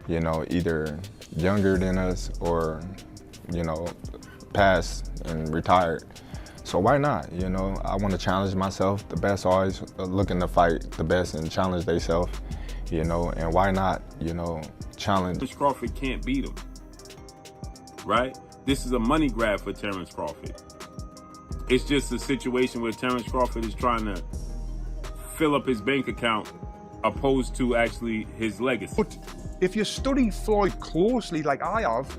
you know, either younger than us or, you know, passed and retired. So why not? You know, I want to challenge myself. The best always looking to fight the best and challenge themselves, you know, and why not, you know, challenge. Terence Crawford can't beat him, right? This is a money grab for Terence Crawford. It's just a situation where Terence Crawford is trying to fill up his bank account opposed to actually his legacy. But if you study Floyd closely, like I have,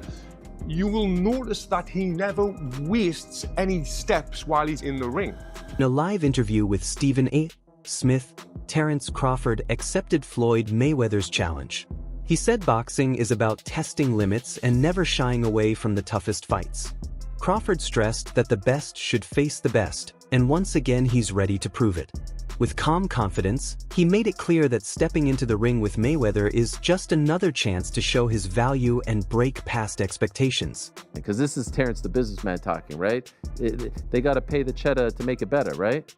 you will notice that he never wastes any steps while he's in the ring. In a live interview with Stephen A. Smith, Terence Crawford accepted Floyd Mayweather's challenge. He said boxing is about testing limits and never shying away from the toughest fights. Crawford stressed that the best should face the best, and once again he's ready to prove it. With calm confidence, he made it clear that stepping into the ring with Mayweather is just another chance to show his value and break past expectations. Because this is Terence the businessman talking, right? They got to pay the cheddar to make it better, right?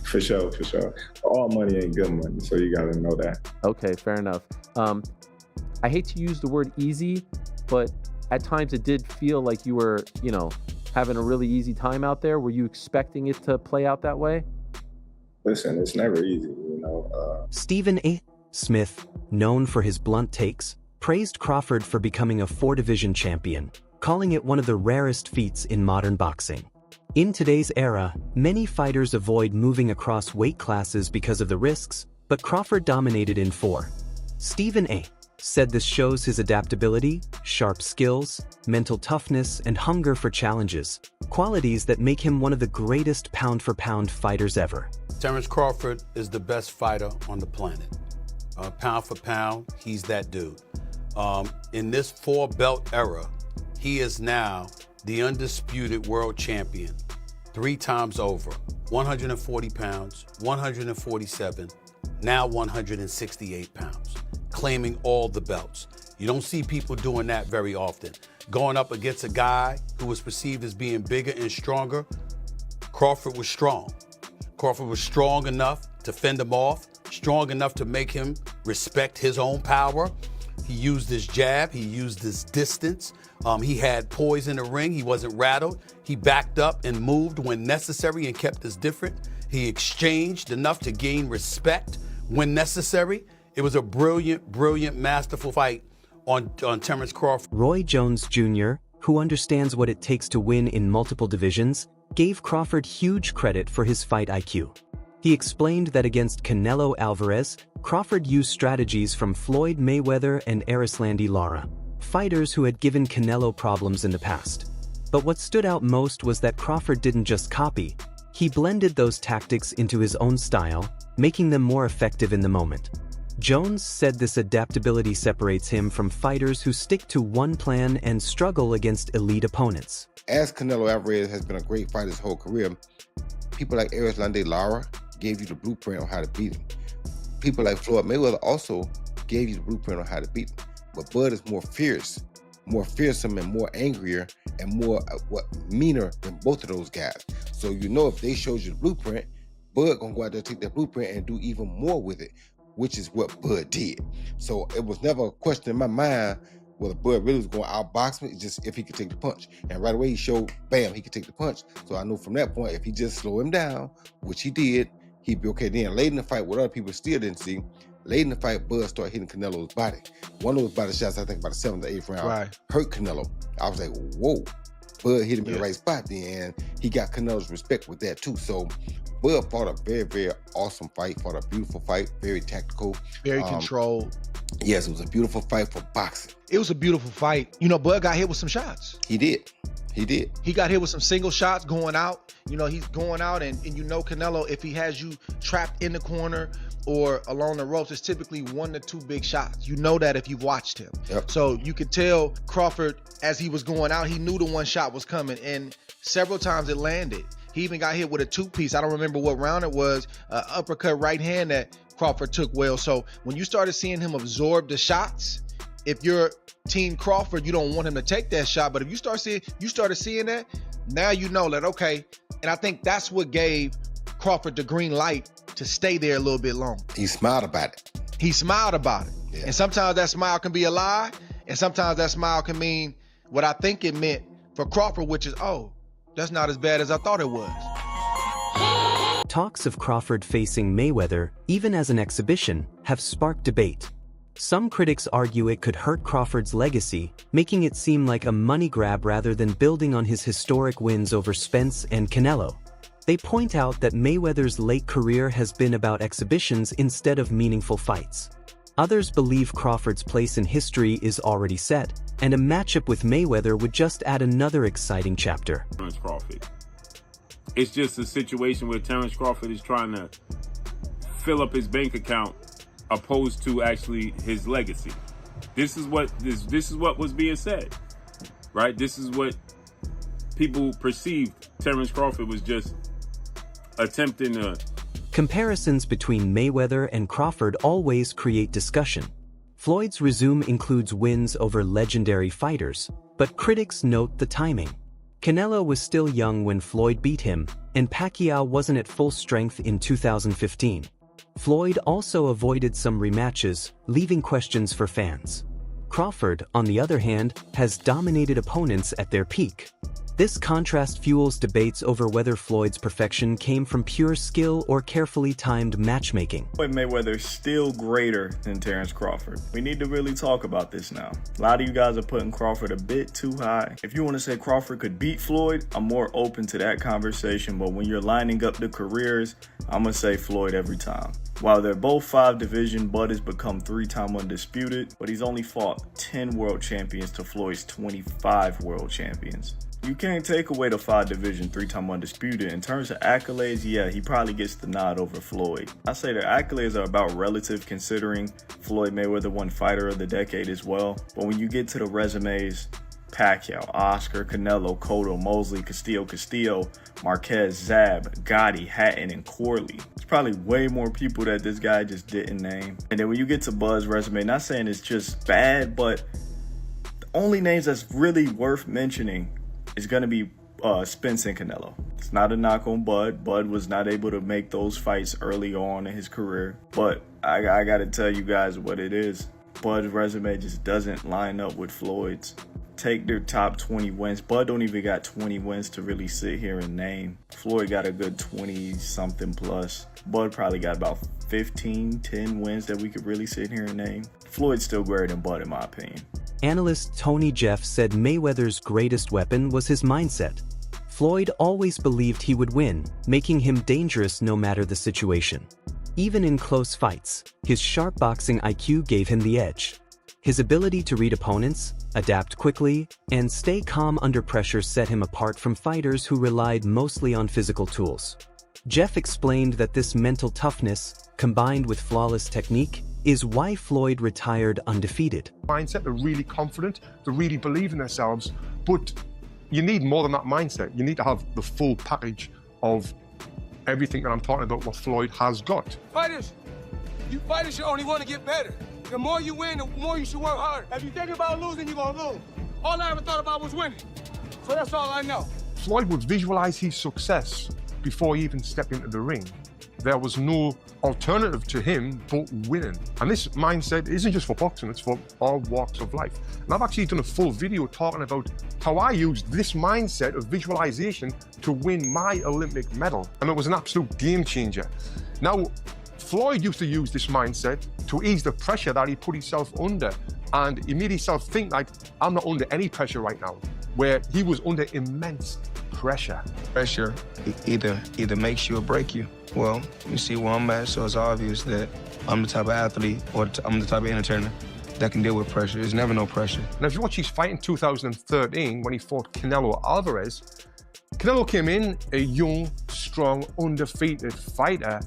For sure, for sure. All money ain't good money, so you gotta know that. Okay, fair enough. I hate to use the word easy, but at times it did feel like you were, you know, having a really easy time out there. Were you expecting it to play out that way? Listen, it's never easy, you know. Stephen A. Smith, known for his blunt takes, praised Crawford for becoming a 4-division champion, calling it one of the rarest feats in modern boxing. In today's era, many fighters avoid moving across weight classes because of the risks, but Crawford dominated in 4. Stephen A. said this shows his adaptability, sharp skills, mental toughness, and hunger for challenges, qualities that make him one of the greatest pound-for-pound fighters ever. Terence Crawford is the best fighter on the planet. Pound for pound, he's that dude. In this 4-belt era, he is now the undisputed world champion 3 times over. 140 pounds, 147, now 168 pounds, claiming all the belts. You don't see people doing that very often. Going up against a guy who was perceived as being bigger and stronger, Crawford was strong. Crawford was strong enough to fend him off, strong enough to make him respect his own power. He used his jab, he used his distance. He had poise in the ring, he wasn't rattled. He backed up and moved when necessary and kept us different. He exchanged enough to gain respect when necessary. It was a brilliant, brilliant, masterful fight on Terence Crawford. Roy Jones Jr., who understands what it takes to win in multiple divisions, gave Crawford huge credit for his fight IQ. He explained that against Canelo Alvarez, Crawford used strategies from Floyd Mayweather and Erislandy Lara, fighters who had given Canelo problems in the past. But what stood out most was that Crawford didn't just copy, he blended those tactics into his own style, making them more effective in the moment. Jones said this adaptability separates him from fighters who stick to one plan and struggle against elite opponents. As Canelo Alvarez has been a great fighter his whole career, people like Erislandy Lara gave you the blueprint on how to beat him. People like Floyd Mayweather also gave you the blueprint on how to beat him. But Bud is more fierce, more fearsome and more angrier and more meaner than both of those guys. So you know if they showed you the blueprint, Bud gonna go out there, take that blueprint and do even more with it, which is what Bud did. So it was never a question in my mind whether Bud really was going to outbox me, just if he could take the punch. And right away he showed, bam, he could take the punch. So I knew from that point, if he just slow him down, which he did, he'd be okay. Then late in the fight, what other people still didn't see, late in the fight, Bud started hitting Canelo's body. One of those body shots, I think about the 7th or 8th round, hurt Canelo. I was like, whoa. Bud hit him in the right spot then, and he got Canelo's respect with that too. So Bud fought a very, very awesome fight, fought a beautiful fight, very tactical. Very controlled. Yes, it was a beautiful fight for boxing. It was a beautiful fight. You know, Bud got hit with some shots. He did. He did. He got hit with some single shots going out. You know, he's going out and you know Canelo, if he has you trapped in the corner or along the ropes, it's typically 1 to 2 big shots. You know that if you've watched him. Yep. So you could tell Crawford, as he was going out, he knew the one shot was coming, and several times it landed. He even got hit with a 2-piece. I don't remember what round it was, uppercut right hand that Crawford took well. So when you started seeing him absorb the shots, if you're Team Crawford, you don't want him to take that shot. But if you started seeing that, now you know that, okay. And I think that's what gave Crawford the green light to stay there a little bit longer. He smiled about it. He smiled about it. Yeah. And sometimes that smile can be a lie, and sometimes that smile can mean what I think it meant for Crawford, which is, oh, that's not as bad as I thought it was. Talks of Crawford facing Mayweather, even as an exhibition, have sparked debate. Some critics argue it could hurt Crawford's legacy, making it seem like a money grab rather than building on his historic wins over Spence and Canelo. They point out that Mayweather's late career has been about exhibitions instead of meaningful fights. Others believe Crawford's place in history is already set, and a matchup with Mayweather would just add another exciting chapter. Terence Crawford. It's just a situation where Terence Crawford is trying to fill up his bank account opposed to actually his legacy. This is what was being said, right? This is what people perceived. Terence Crawford was just attempting to. Comparisons between Mayweather and Crawford always create discussion. Floyd's resume includes wins over legendary fighters, but critics note the timing. Canelo was still young when Floyd beat him, and Pacquiao wasn't at full strength in 2015. Floyd also avoided some rematches, leaving questions for fans. Crawford, on the other hand, has dominated opponents at their peak. This contrast fuels debates over whether Floyd's perfection came from pure skill or carefully timed matchmaking. Floyd Mayweather is still greater than Terence Crawford. We need to really talk about this now. A lot of you guys are putting Crawford a bit too high. If you want to say Crawford could beat Floyd, I'm more open to that conversation, but when you're lining up the careers, I'm going to say Floyd every time. While they're both 5 division, Bud has become 3-time undisputed, but he's only fought 10 world champions to Floyd's 25 world champions. You can't take away the 5 division, 3-time undisputed. In terms of accolades, yeah, he probably gets the nod over Floyd. I say the accolades are about relative considering Floyd Mayweather won Fighter of the Decade as well. But when you get to the resumes, Pacquiao, Oscar, Canelo, Cotto, Mosley, Castillo, Marquez, Zab, Gotti, Hatton, and Corley. There's probably way more people that this guy just didn't name. And then when you get to Bud's resume, not saying it's just bad, but the only names that's really worth mentioning is going to be Spence and Canelo. It's not a knock on Bud. Bud was not able to make those fights early on in his career. But I got to tell you guys what it is. Bud's resume just doesn't line up with Floyd's. Take their top 20 wins. Bud don't even got 20 wins to really sit here and name. Floyd got a good 20-something plus. Bud probably got about 10 wins that we could really sit here and name. Floyd's still greater than Bud in my opinion. Analyst Tony Jeff said Mayweather's greatest weapon was his mindset. Floyd always believed he would win, making him dangerous no matter the situation. Even in close fights, his sharp boxing IQ gave him the edge. His ability to read opponents, adapt quickly, and stay calm under pressure set him apart from fighters who relied mostly on physical tools. Jeff explained that this mental toughness, combined with flawless technique, is why Floyd retired undefeated. Mindset, they're really confident, they really believe in themselves, but you need more than that mindset. You need to have the full package of everything that I'm talking about, what Floyd has got. Fighters should only want to get better. The more you win, the more you should work hard. If you think about losing, you're gonna lose. All I ever thought about was winning. So that's all I know. Floyd would visualize his success before he even stepped into the ring. There was no alternative to him but winning. And this mindset isn't just for boxing, it's for all walks of life. And I've actually done a full video talking about how I used this mindset of visualization to win my Olympic medal. And it was an absolute game changer. Now, Floyd used to use this mindset to ease the pressure that he put himself under. And he made himself think like, I'm not under any pressure right now, where he was under immense pressure. Pressure either makes you or break you. Well, you see where I'm at, so it's obvious that I'm the type of athlete or I'm the type of entertainer that can deal with pressure. There's never no pressure. And if you watch his fight in 2013 when he fought Canelo Alvarez, Canelo came in a young, strong, undefeated fighter.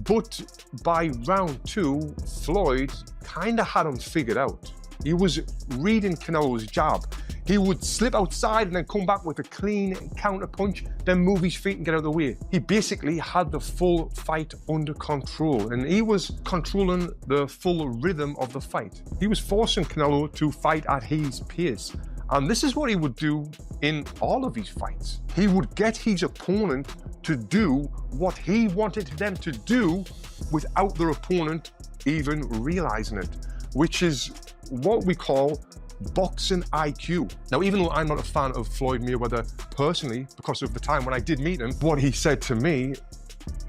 But by round 2, Floyd kind of had him figured out. He was reading Canelo's jab. He would slip outside and then come back with a clean counter punch, then move his feet and get out of the way. He basically had the full fight under control, and he was controlling the full rhythm of the fight. He was forcing Canelo to fight at his pace. And this is what he would do in all of his fights. He would get his opponent to do what he wanted them to do without their opponent even realizing it. which is what we call boxing IQ. Now, even though I'm not a fan of Floyd Mayweather personally, because of the time when I did meet him, what he said to me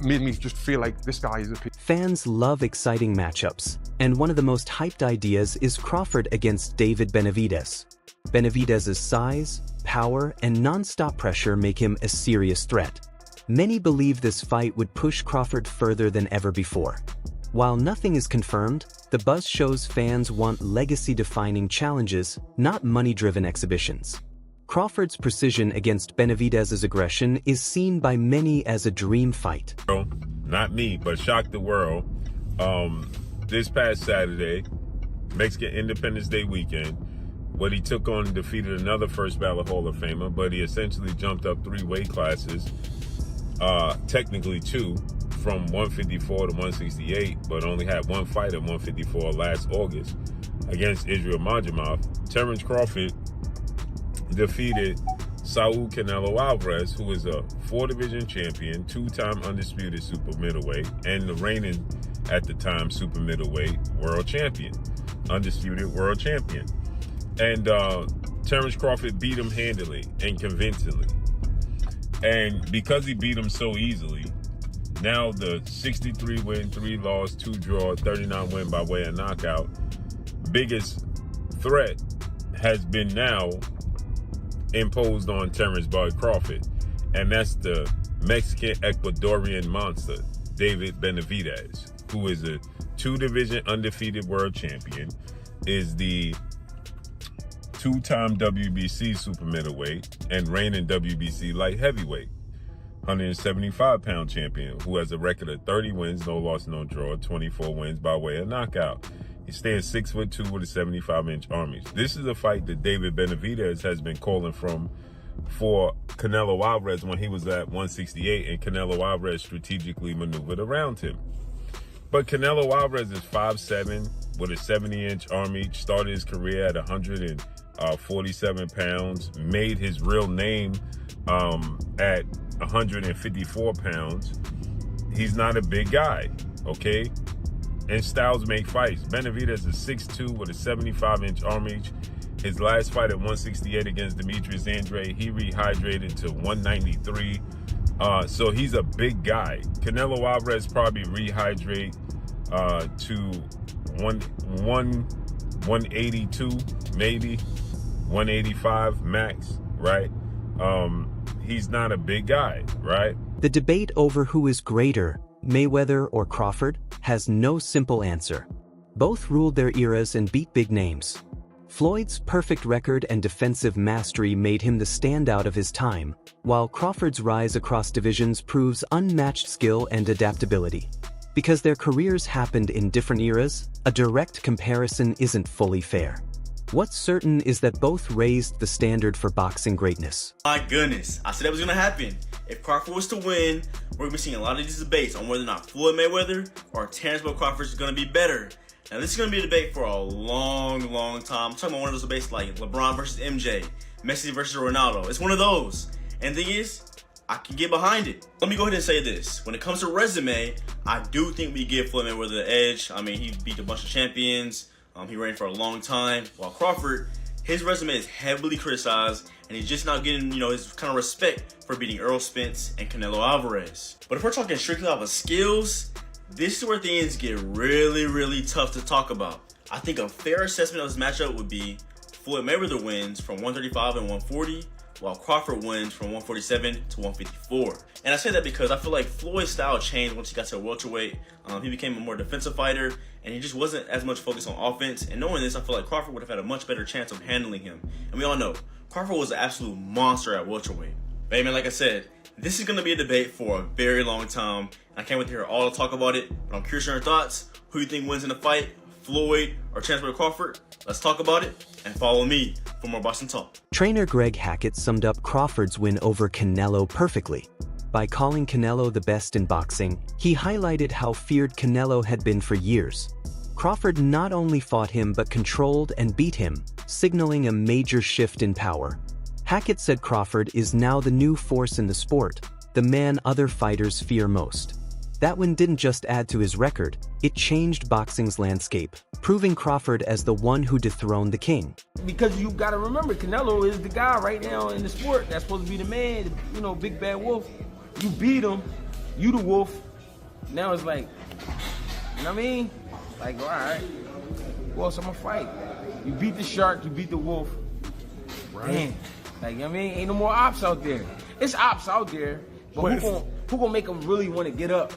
made me just feel like this guy is a piece. Fans love exciting matchups, and one of the most hyped ideas is Crawford against David Benavidez. Benavidez's size, power, and non-stop pressure make him a serious threat. Many believe this fight would push Crawford further than ever before. While nothing is confirmed, the buzz shows fans want legacy-defining challenges, not money-driven exhibitions. Crawford's precision against Benavidez's aggression is seen by many as a dream fight. Not me, but shocked the world. This past Saturday, Mexican Independence Day weekend, what he took on defeated another first ballot Hall of Famer, but he essentially jumped up 3 weight classes, technically 2, from 154 to 168, but only had 1 fight at 154 last August against Israel Majamov. Terence Crawford defeated Saul Canelo Alvarez, who is a 4-division champion, 2-time undisputed super middleweight, and the reigning, at the time, super middleweight world champion, undisputed world champion. And Terence Crawford beat him handily and convincingly. And because he beat him so easily, now the 63 win, 3 loss, 2 draw, 39 win by way of knockout, biggest threat has been now imposed on Terence Bud Crawford. And that's the Mexican Ecuadorian monster, David Benavidez, who is a 2-division undefeated world champion, is the 2-time WBC super middleweight and reigning WBC light heavyweight, 175-pound champion, who has a record of 30 wins, no loss, no draw, 24 wins by way of knockout. He stands 6'2" with a 75-inch arm reach. This is a fight that David Benavidez has been calling for Canelo Alvarez when he was at 168, and Canelo Alvarez strategically maneuvered around him. But Canelo Alvarez is 5'7", with a 70-inch arm reach, started his career at 147 pounds, made his real name at 154 pounds. He's not a big guy, okay? And styles make fights. Benavidez is 6'2" with a 75-inch arm reach. His last fight at 168 against Demetrius Andrade, he rehydrated to 193. So he's a big guy. Canelo Alvarez probably rehydrate to 182, maybe 185 max, right? He's not a big guy, right? The debate over who is greater, Mayweather or Crawford, has no simple answer. Both ruled their eras and beat big names. Floyd's perfect record and defensive mastery made him the standout of his time, while Crawford's rise across divisions proves unmatched skill and adaptability. Because their careers happened in different eras, a direct comparison isn't fully fair. What's certain is that both raised the standard for boxing greatness. My goodness, I said that was going to happen. If Crawford was to win, we're going to be seeing a lot of these debates on whether or not Floyd Mayweather or Terence Crawford is going to be better. Now, this is going to be a debate for a long, long time. I'm talking about one of those debates like LeBron versus MJ, Messi versus Ronaldo. It's one of those. And the thing is, I can get behind it. Let me go ahead and say this. When it comes to resume, I do think we give Floyd Mayweather the edge. I mean, he beat a bunch of champions. He reigned for a long time. While Crawford, his resume is heavily criticized, and he's just not getting, his kind of respect for beating Errol Spence and Canelo Alvarez. But if we're talking strictly off of skills, this is where things get really, really tough to talk about. I think a fair assessment of this matchup would be Floyd Mayweather wins from 135 and 140, while Crawford wins from 147 to 154. And I say that because I feel like Floyd's style changed once he got to welterweight. He became a more defensive fighter, and he just wasn't as much focused on offense. And knowing this, I feel like Crawford would have had a much better chance of handling him. And we all know, Crawford was an absolute monster at welterweight. But hey man, like I said, this is going to be a debate for a very long time. I can't wait to hear all the talk about it, but I'm curious on your thoughts. Who you think wins in the fight, Floyd or Terence Crawford? Let's talk about it, and follow me for more boxing talk. Trainer Greg Hackett summed up Crawford's win over Canelo perfectly. By calling Canelo the best in boxing, he highlighted how feared Canelo had been for years. Crawford not only fought him but controlled and beat him, signaling a major shift in power. Hackett said Crawford is now the new force in the sport, the man other fighters fear most. That win didn't just add to his record, it changed boxing's landscape, proving Crawford as the one who dethroned the king. Because you gotta remember, Canelo is the guy right now in the sport that's supposed to be the man, you know, big bad wolf. You beat him, you the wolf. Now it's like, you know what I mean? Like, all right, who else I'm gonna fight? You beat the shark, you beat the wolf. Right. Damn. Like, you know what I mean? Ain't no more ops out there. It's ops out there, but who gonna make them really want to get up?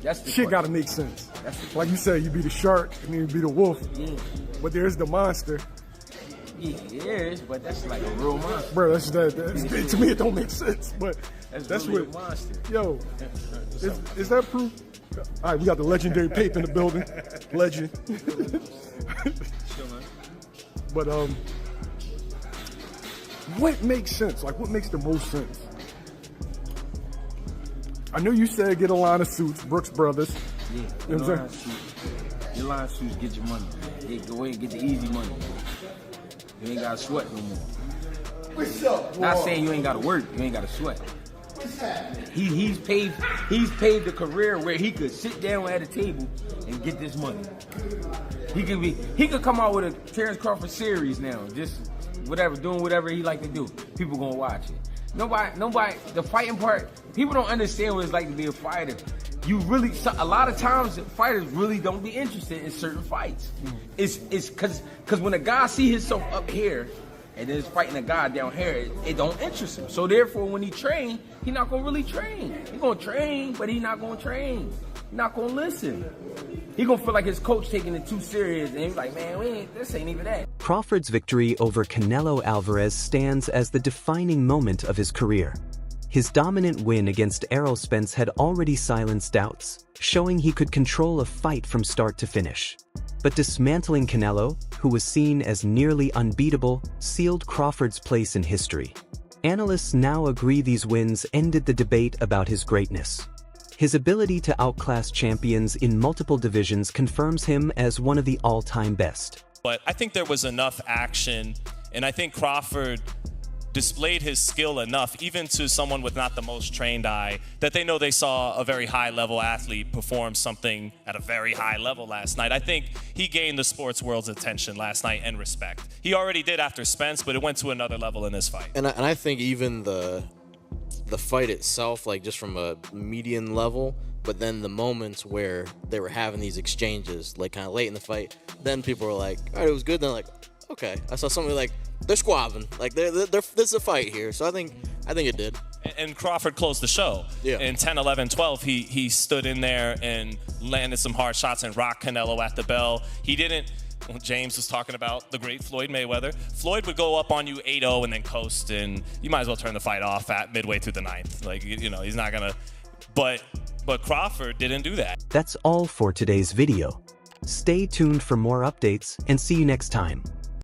That's the shit gotta make sense. Like you said, you be the shark and then you be the wolf. Yeah. But there's the monster. Yeah, there is, but that's like a real monster. Bro, that's to me it don't make sense. But that's really what a monster. Yo, is that proof? All right, we got the legendary Pape in the building. Legend. But what makes sense? Like, what makes the most sense? I know you said get a line of suits, Brooks Brothers. Yeah, you know what I'm saying? Your line of suits, get your money. Yeah, go ahead and get the easy money. You ain't gotta sweat no more. What's up, Not saying you ain't gotta work, you ain't gotta sweat. He's paved the career where he could sit down at a table and get this money. He could come out with a Terence Crawford series now, just doing whatever he like to do. People gonna watch it. Nobody, the fighting part, people don't understand what it's like to be a fighter. A lot of times fighters really don't be interested in certain fights. It's cause when a guy see himself up here and then is fighting a guy down here, it don't interest him. So therefore when he train, he not gonna really train. He gonna train, but he not gonna train. He not gonna listen. He gonna feel like his coach taking it too serious, and he's like, man, this ain't even that. Crawford's victory over Canelo Alvarez stands as the defining moment of his career. His dominant win against Errol Spence had already silenced doubts, showing he could control a fight from start to finish. But dismantling Canelo, who was seen as nearly unbeatable, sealed Crawford's place in history. Analysts now agree these wins ended the debate about his greatness. His ability to outclass champions in multiple divisions confirms him as one of the all-time best. But I think there was enough action, and I think Crawford displayed his skill enough, even to someone with not the most trained eye, that they know they saw a very high-level athlete perform something at a very high level last night. I think he gained the sports world's attention last night and respect. He already did after Spence, but it went to another level in this fight. And I think even the fight itself, like just from a median level, but then the moments where they were having these exchanges, like kind of late in the fight, then people were like, all right, it was good. Then like, okay, I saw somebody like, they're squabbing, like there's a fight here. So I think it did. And Crawford closed the show. Yeah. In 10, 11, 12, he stood in there and landed some hard shots and rocked Canelo at the bell. He didn't. James was talking about the great Floyd Mayweather. Floyd would go up on you 8-0 and then coast, and you might as well turn the fight off at midway through the ninth. Like, you know, he's not gonna. But Crawford didn't do that. That's all for today's video. Stay tuned for more updates and see you next time.